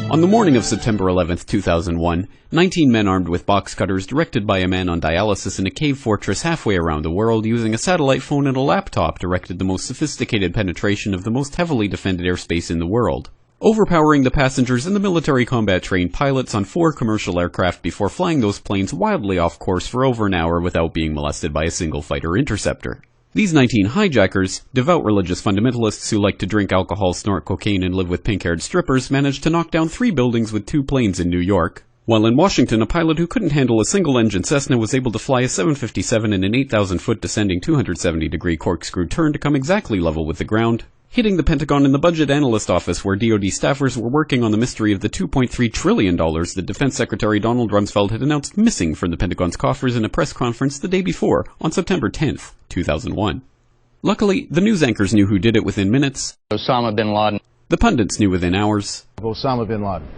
On the morning of September 11, 2001, 19 men armed with box cutters directed by a man on dialysis in a cave fortress halfway around the world using a satellite phone and a laptop directed the most sophisticated penetration of the most heavily defended airspace in the world, overpowering the passengers and the military combat-trained pilots on 4 commercial aircraft before flying those planes wildly off course for over an hour without being molested by a single fighter interceptor. These 19 hijackers, devout religious fundamentalists who like to drink alcohol, snort cocaine, and live with pink-haired strippers, managed to knock down 3 buildings with 2 planes in New York, while in Washington a pilot who couldn't handle a single-engine Cessna was able to fly a 757 in an 8,000-foot descending 270-degree corkscrew turn to come exactly level with the ground, hitting the Pentagon in the Budget Analyst Office where DoD staffers were working on the mystery of the $2.3 trillion that Defense Secretary Donald Rumsfeld had announced missing from the Pentagon's coffers in a press conference the day before, on September 10th, 2001. Luckily, the news anchors knew who did it within minutes. Osama bin Laden. The pundits knew within hours. Osama bin Laden.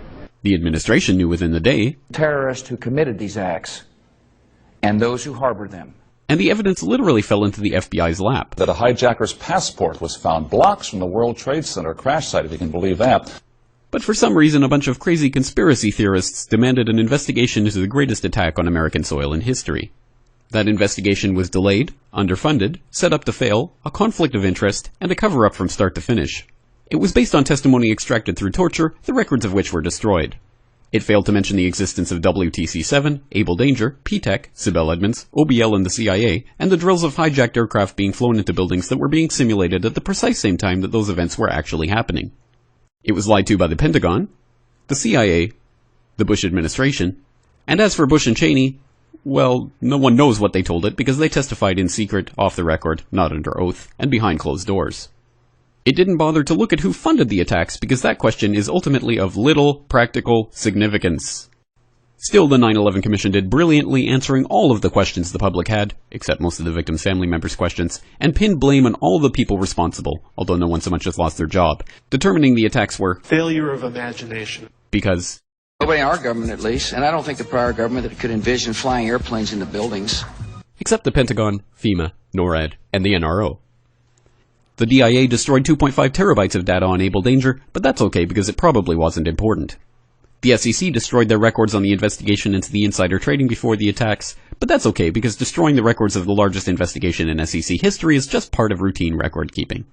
The administration knew within the day. Terrorists who committed these acts and those who harbored them. And the evidence literally fell into the FBI's lap. That a hijacker's passport was found blocks from the World Trade Center crash site, if you can believe that. But for some reason, a bunch of crazy conspiracy theorists demanded an investigation into the greatest attack on American soil in history. That investigation was delayed, underfunded, set up to fail, a conflict of interest, and a cover-up from start to finish. It was based on testimony extracted through torture, the records of which were destroyed. It failed to mention the existence of WTC-7, Able Danger, P-TECH, Sibel Edmonds, OBL and the CIA, and the drills of hijacked aircraft being flown into buildings that were being simulated at the precise same time that those events were actually happening. It was lied to by the Pentagon, the CIA, the Bush administration, and as for Bush and Cheney, well, no one knows what they told it because they testified in secret, off the record, not under oath, and behind closed doors. It didn't bother to look at who funded the attacks because that question is ultimately of little practical significance. Still, the 9/11 Commission did brilliantly answering all of the questions the public had, except most of the victims' family members' questions, and pinned blame on all the people responsible, although no one so much as lost their job, determining the attacks were failure of imagination. Because nobody in our government, at least, and I don't think the prior government that could envision flying airplanes into buildings. Except the Pentagon, FEMA, NORAD, and the NRO. The DIA destroyed 2.5 terabytes of data on Able Danger, but that's okay because it probably wasn't important. The SEC destroyed their records on the investigation into the insider trading before the attacks, but that's okay because destroying the records of the largest investigation in SEC history is just part of routine record keeping.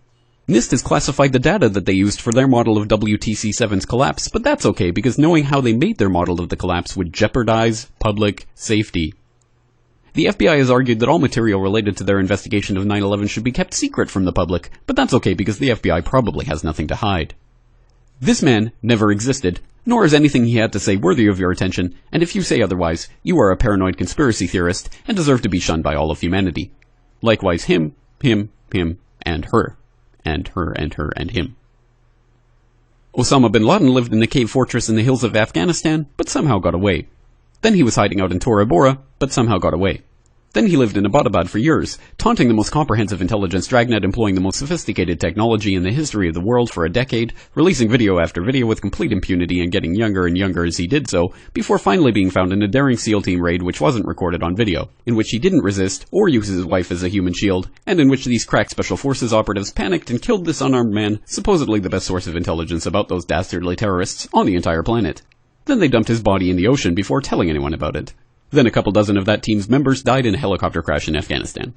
NIST has classified the data that they used for their model of WTC-7's collapse, but that's okay because knowing how they made their model of the collapse would jeopardize public safety. The FBI has argued that all material related to their investigation of 9/11 should be kept secret from the public, but that's okay because the FBI probably has nothing to hide. This man never existed, nor is anything he had to say worthy of your attention, and if you say otherwise, you are a paranoid conspiracy theorist and deserve to be shunned by all of humanity. Likewise him, and her. And her, and her, and him. Osama bin Laden lived in a cave fortress in the hills of Afghanistan, but somehow got away. Then he was hiding out in Tora Bora, but somehow got away. Then he lived in Abbottabad for years, taunting the most comprehensive intelligence dragnet employing the most sophisticated technology in the history of the world for a decade, releasing video after video with complete impunity and getting younger and younger as he did so, before finally being found in a daring SEAL team raid which wasn't recorded on video, in which he didn't resist or use his wife as a human shield, and in which these crack special forces operatives panicked and killed this unarmed man, supposedly the best source of intelligence about those dastardly terrorists on the entire planet. Then they dumped his body in the ocean before telling anyone about it. Then a couple dozen of that team's members died in a helicopter crash in Afghanistan.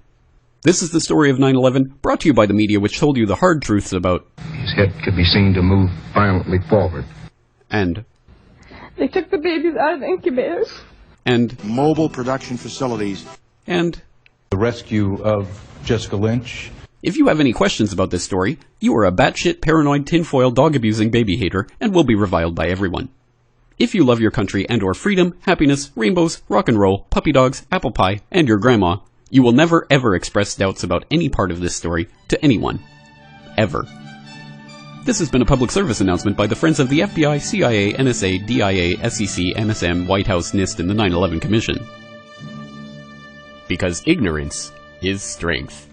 This is the story of 9/11, brought to you by the media which told you the hard truths about his head could be seen to move violently forward. And they took the babies out of the incubators. And mobile production facilities. And the rescue of Jessica Lynch. If you have any questions about this story, you are a batshit paranoid tinfoil dog-abusing baby hater and will be reviled by everyone. If you love your country and or freedom, happiness, rainbows, rock and roll, puppy dogs, apple pie, and your grandma, you will never ever express doubts about any part of this story to anyone. Ever. This has been a public service announcement by the Friends of the FBI, CIA, NSA, DIA, SEC, MSM, White House, NIST, and the 9/11 Commission. Because ignorance is strength.